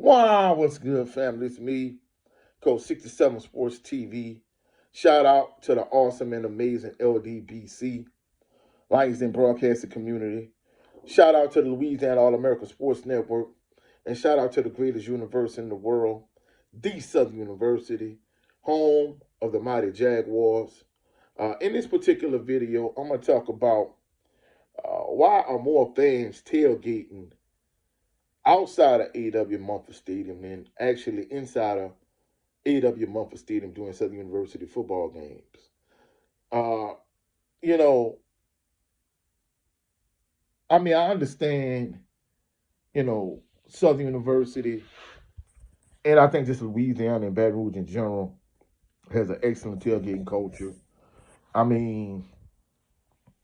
Wow, what's good, family? It's me, Coach 67 Sports TV. Shout out to the awesome and amazing LDBC, Lions and Broadcasting Community. Shout out to the Louisiana All American Sports Network. And shout out to the greatest university in the world, the Southern University, home of the mighty Jaguars. In this particular video, I'm going to talk about why are more fans tailgating outside of AW Mumford Stadium than actually inside of AW Mumford Stadium during Southern University football games. Uh, you know, I understand, Southern University, and I think just Louisiana and Baton Rouge in general has an excellent tailgating culture. I mean,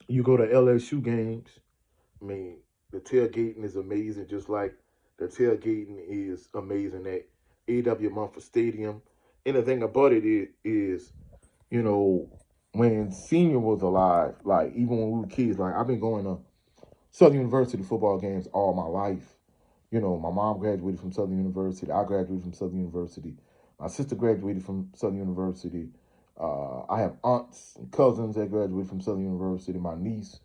you go to LSU games, I mean, the tailgating is amazing, just like the tailgating is amazing at AW Mumford Stadium. And the thing about it is you know, when Senior was alive, like even when we were kids, like I've been going to Southern University football games all my life. My mom graduated from Southern University. I graduated from Southern University. My sister graduated from Southern University. I have aunts and cousins that graduated from Southern University. My niece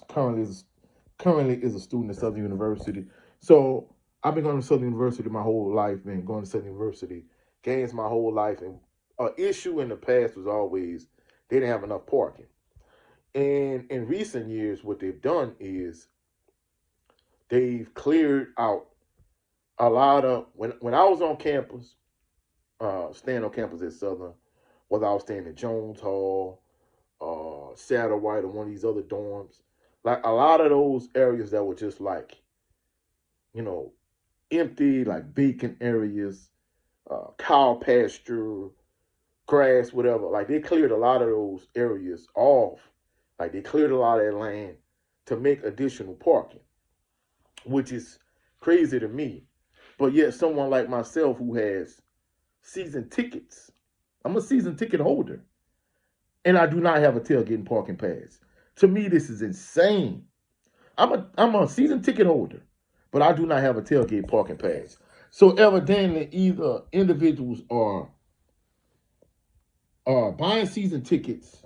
currently is a student at Southern University. So I've been going to Southern University my whole life, been going to Southern University games my whole life. And an issue in the past was always they didn't have enough parking. And in recent years, what they've done is they've cleared out a lot of when I was on campus, staying on campus at Southern, whether I was staying at Jones Hall, Satterwhite, or one of these other dorms, like a lot of those areas that were just like, you know, empty, like vacant areas, cow pasture, grass, whatever. Like they cleared a lot of those areas off. Like they cleared a lot of that land to make additional parking, which is crazy to me. But yet, someone like myself who has season tickets, I'm a season ticket holder, and I do not have a tailgating parking pass. To me, this is insane. I'm a season ticket holder, but I do not have a tailgate parking pass. So evidently, either individuals are buying season tickets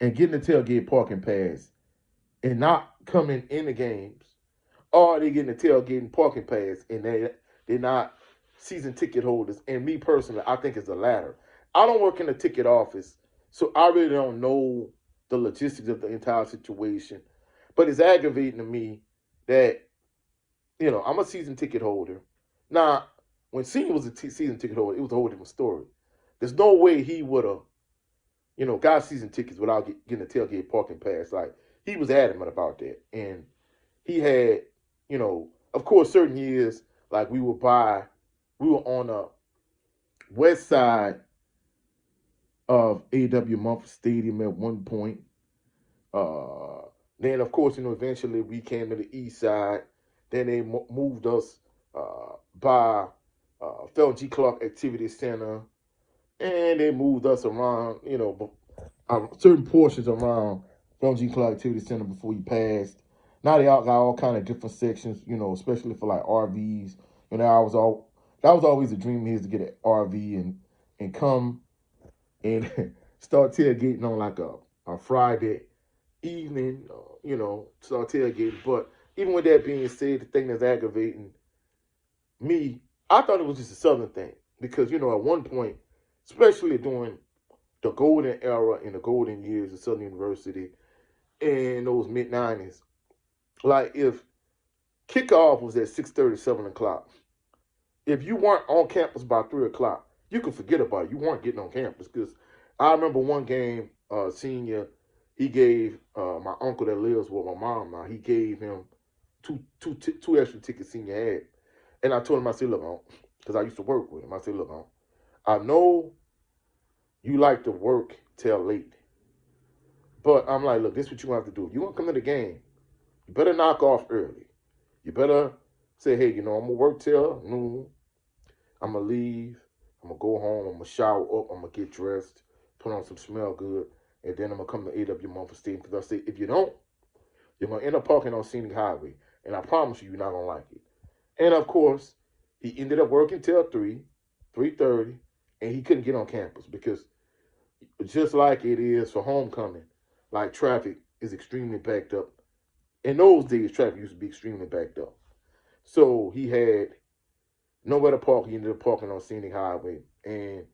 and getting a tailgate parking pass and not coming in the games, or they getting a tailgating parking pass and they're not season ticket holders. And me personally, I think it's the latter. I don't work in the ticket office, so I really don't know the logistics of the entire situation. But it's aggravating to me that I'm a season ticket holder. Now, when Senior was a season ticket holder, it was a whole different story. There's no way he would have got season tickets without getting a tailgate parking pass. Like, he was adamant about that. And he had, of course, certain years, like we were on the west side of AW Mumford Stadium at one point. Then, of course, eventually we came to the east side. Then they moved us by Felton G. Clark Activity Center. And they moved us around, certain portions around Felton G. Clark Activity Center before you passed. Now they all got all kind of different sections, especially for like RVs. That was always a dream of his to get an RV and come and start tailgating on like a Friday evening, start tailgating. But even with that being said, the thing that's aggravating me, I thought it was just a Southern thing because at one point, especially during the golden era and the golden years of Southern University in those mid-90s, like if kickoff was at 6:30, 7 o'clock, if you weren't on campus by 3 o'clock, you could forget about it. You weren't getting on campus because I remember one game, Senior, he gave my uncle that lives with my mom now, he gave him two extra tickets Senior had. And I told him, I said, look, because I used to work with him, I said, look, I know you like to work till late. But I'm like, look, this is what you have to do. If you want to come to the game, you better knock off early. You better say, hey, I'm going to work till noon. I'm going to leave. I'm going to go home. I'm going to shower up. I'm going to get dressed, put on some smell good, and then I'm going to come to AW Mumford Stadium. Because I say, if you don't, you're going to end up parking on Scenic Highway. And I promise you're not going to like it. And, of course, He ended up working till 3:30, and he couldn't get on campus because just like it is for homecoming, like traffic is extremely backed up. In those days, traffic used to be extremely backed up. So he had nowhere to park. He ended up parking on Scenic Highway. And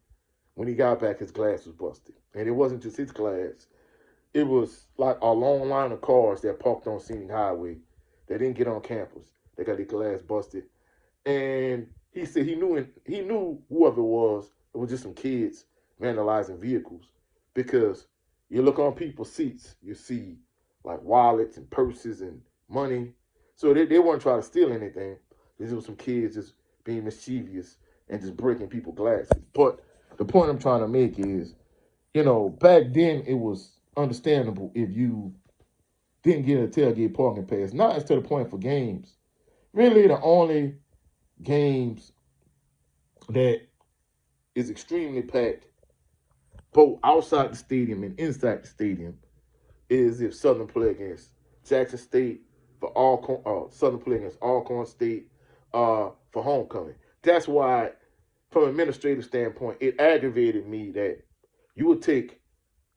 when he got back, his glass was busted. And it wasn't just his glass. It was like a long line of cars that parked on Scenic Highway that didn't get on campus. They got their glass busted. And he said he knew whoever it was just some kids vandalizing vehicles. Because you look on people's seats, you see like wallets and purses and money. So they weren't trying to steal anything. These were some kids just being mischievous and just breaking people's glasses. But the point I'm trying to make is, back then it was understandable if you didn't get a tailgate parking pass. Not as to the point for games. Really, the only games that is extremely packed, both outside the stadium and inside the stadium, is if Southern play against Jackson State for Southern play against Alcorn State for homecoming. That's why, from an administrative standpoint, it aggravated me that you would take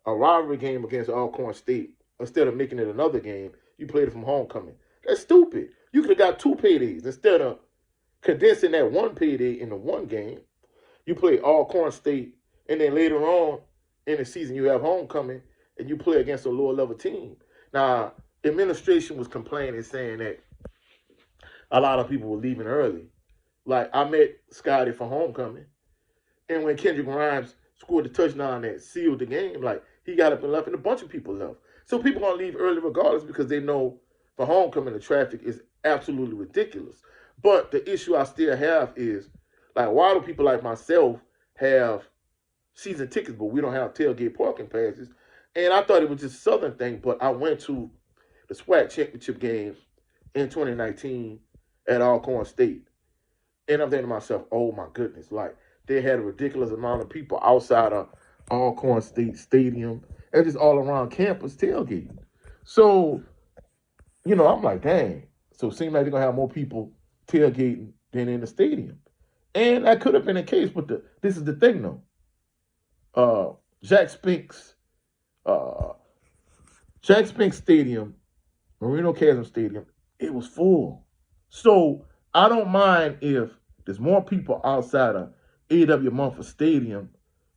a rivalry game against Alcorn State instead of making it another game. You played it from homecoming. That's stupid. You could have got 2 paydays instead of condensing that 1 payday into 1 game. You play Alcorn State, and then later on in the season you have homecoming, and you play against a lower level team. Now, administration was complaining, saying that a lot of people were leaving early. Like, I met Scotty for homecoming, and when Kendrick Grimes scored the touchdown that sealed the game, like, he got up and left, and a bunch of people left. So people gonna leave early regardless because they know for homecoming the traffic is absolutely ridiculous. But the issue I still have is, like, why do people like myself have season tickets, but we don't have tailgate parking passes? And I thought it was just a Southern thing, but I went to the SWAC championship game in 2019 at Alcorn State. And I'm thinking to myself, oh my goodness, like, they had a ridiculous amount of people outside of Alcorn State Stadium and just all around campus tailgating. So, I'm like, dang. So it seems like they're going to have more people tailgating than in the stadium. And that could have been the case, but this is the thing, though. Jack Spinks Stadium, Marino Chasm Stadium, it was full. So I don't mind if there's more people outside of AW Mumford Stadium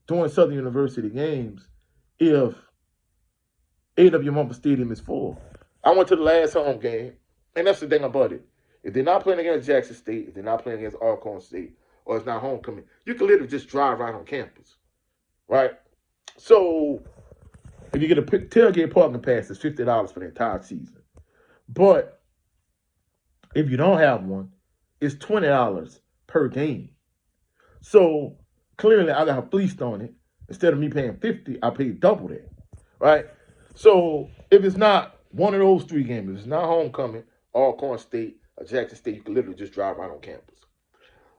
during Southern University games if AW Mumford Stadium is full. I went to the last home game, and that's the thing about it. If they're not playing against Jackson State, if they're not playing against Alcorn State, or it's not homecoming, you can literally just drive right on campus, right? So if you get a tailgate parking pass, it's $50 for the entire season. But if you don't have one, it's $20 per game. So clearly I got fleeced on it. Instead of me paying $50, I paid double that, right? So if it's not one of those 3 games, if it's not homecoming, Alcorn State, or Jackson State, you can literally just drive right on campus.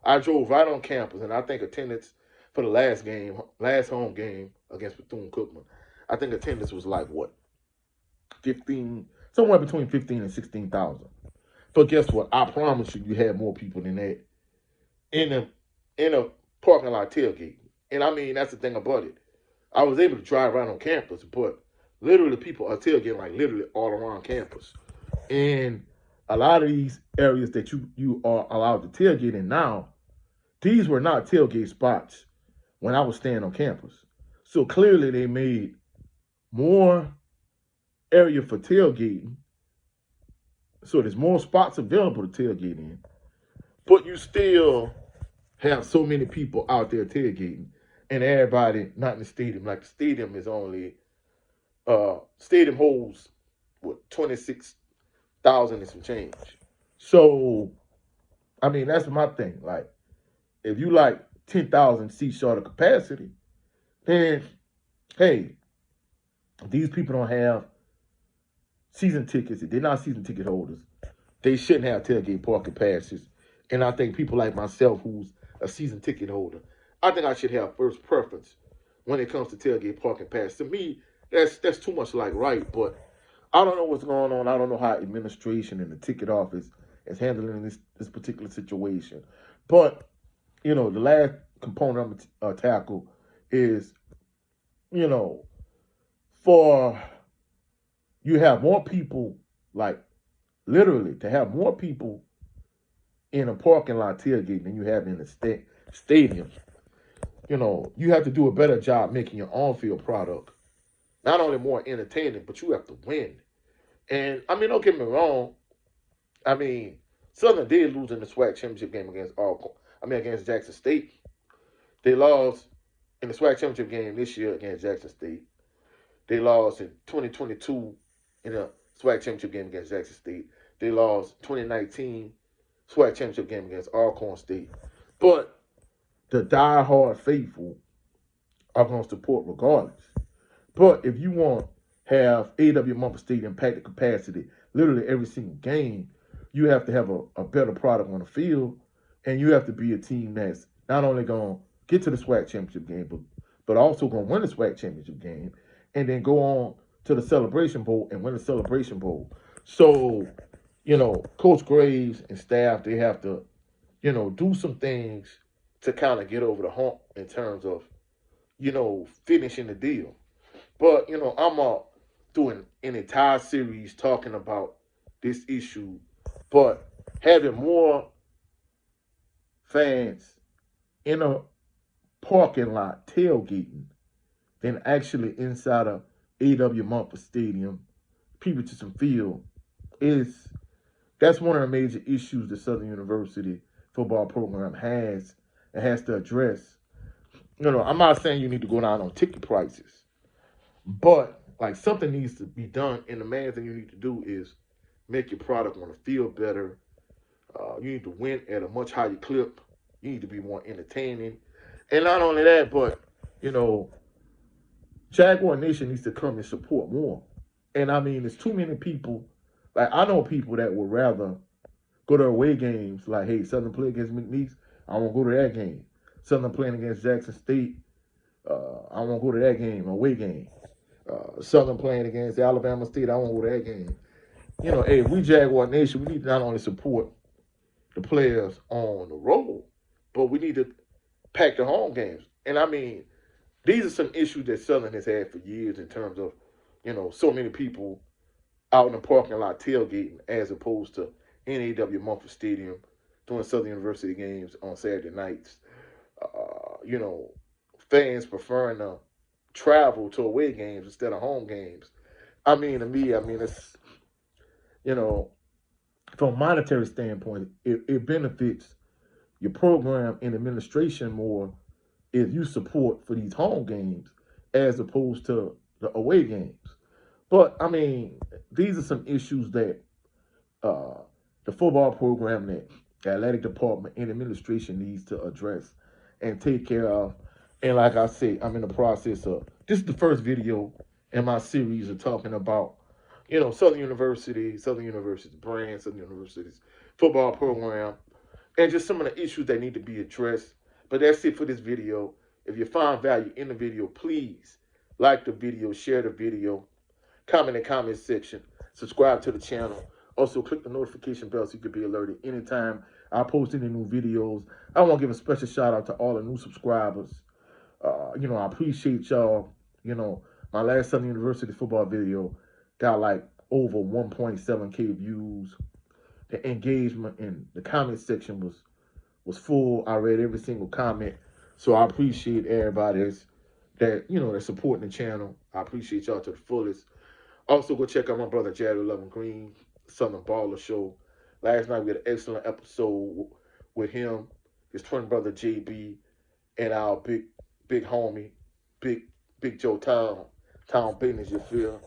I drove right on campus, and I think attendance for the last home game against Bethune-Cookman, I think attendance was like, 15, somewhere between 15 and 16,000. But guess what? I promise you had more people than that in a parking lot tailgate. And I mean, that's the thing about it. I was able to drive right on campus, but literally people are tailgating like literally all around campus. And a lot of these areas that you are allowed to tailgate in now, these were not tailgate spots when I was staying on campus. So clearly they made more area for tailgating. So there's more spots available to tailgate in. But you still have so many people out there tailgating and everybody not in the stadium. Like the stadium is only, stadium holds, 26,000 and some change. So, I mean, that's my thing. Like, if you like 10,000 seats short of capacity, then, hey, these people don't have season tickets. If they're not season ticket holders, they shouldn't have tailgate parking passes. And I think people like myself, who's a season ticket holder, I think I should have first preference when it comes to tailgate parking passes. To me, that's too much like right, but I don't know what's going on. I don't know how administration and the ticket office as handling this particular situation. But the last component I'm gonna tackle is you know for you have more people, like literally to have more people in a parking lot tailgating than you have in a stadium. You have to do a better job making your on-field product not only more entertaining, but you have to win. And I mean, don't get me wrong. I mean, Southern did lose in the SWAC championship game against Jackson State. They lost in the SWAC championship game this year against Jackson State. They lost in 2022 in the SWAC championship game against Jackson State. They lost 2019 SWAC championship game against Alcorn State. But the diehard faithful are going to support regardless. But if you want to have AW Mumford Stadium packed to capacity literally every single game, you have to have a better product on the field, and you have to be a team that's not only going to get to the SWAC championship game, but also going to win the SWAC championship game, and then go on to the Celebration Bowl and win the Celebration Bowl. So, Coach Graves and staff, they have to, do some things to kind of get over the hump in terms of, finishing the deal. But, I'm doing an entire series talking about this issue, but having more fans in a parking lot tailgating than actually inside a AW Mumford Stadium, Peterson Field, that's one of the major issues the Southern University football program has and has to address. I'm not saying you need to go down on ticket prices, but like something needs to be done, and the main thing you need to do is make your product on the field better. You need to win at a much higher clip. You need to be more entertaining, and not only that, but Jaguar Nation needs to come and support more. And I mean, there's too many people. Like I know people that would rather go to away games. Like, hey, Southern play against McNeese, I won't go to that game. Southern playing against Jackson State, I won't go to that game, away game. Southern playing against Alabama State, I won't go to that game. Hey, we Jaguar Nation, we need to not only support the players on the road, but we need to pack the home games. And I mean, these are some issues that Southern has had for years in terms of, so many people out in the parking lot tailgating as opposed to AW Mumford Stadium doing Southern University games on Saturday nights. Fans preferring to travel to away games instead of home games. I mean, to me, it's, from a monetary standpoint, it benefits your program and administration more if you support for these home games as opposed to the away games. But I mean, these are some issues that the football program, that the athletic department and administration needs to address and take care of. And like I said, I'm in the process of, this is the first video in my series of talking about, Southern University's brand, Southern University's football program, and just some of the issues that need to be addressed. But that's it for this video. If you find value in the video, please like the video, share the video, comment in the comment section, subscribe to the channel. Also, click the notification bell so you can be alerted anytime I post any new videos. I want to give a special shout out to all the new subscribers. I appreciate y'all. My last Southern University football video got like over 1.7K views. The engagement in the comment section was full. I read every single comment. So I appreciate everybody that's supporting the channel. I appreciate y'all to the fullest. Also, go check out my brother Jared Loving Green, Southern Baller Show. Last night we had an excellent episode with him, his twin brother JB, and our big homie, Big Joe Town Business, you feel.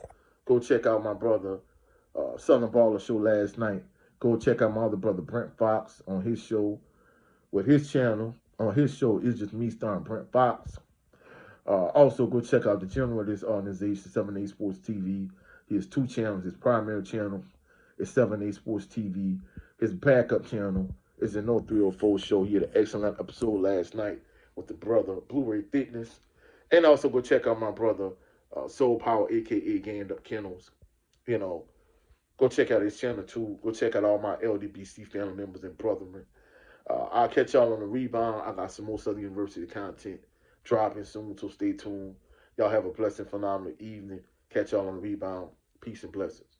Go check out my brother Southern Baller Show last night. Go check out my other brother Brent Fox on his show with his channel. On his show, It's Just Me starring Brent Fox. Also, go check out the general of this organization, 7A Sports TV. He has two channels. His primary channel is 7A Sports TV. His backup channel is the No 304 Show. He had an excellent episode last night with the brother Blu-ray Fitness. And also go check out my brother Soul Power, a.k.a. Ganned Up Kennels. Go check out his channel too. Go check out all my LDBC family members and brethren. I'll catch y'all on the rebound. I got some more Southern University content dropping soon, so stay tuned. Y'all have a blessed and phenomenal evening. Catch y'all on the rebound. Peace and blessings.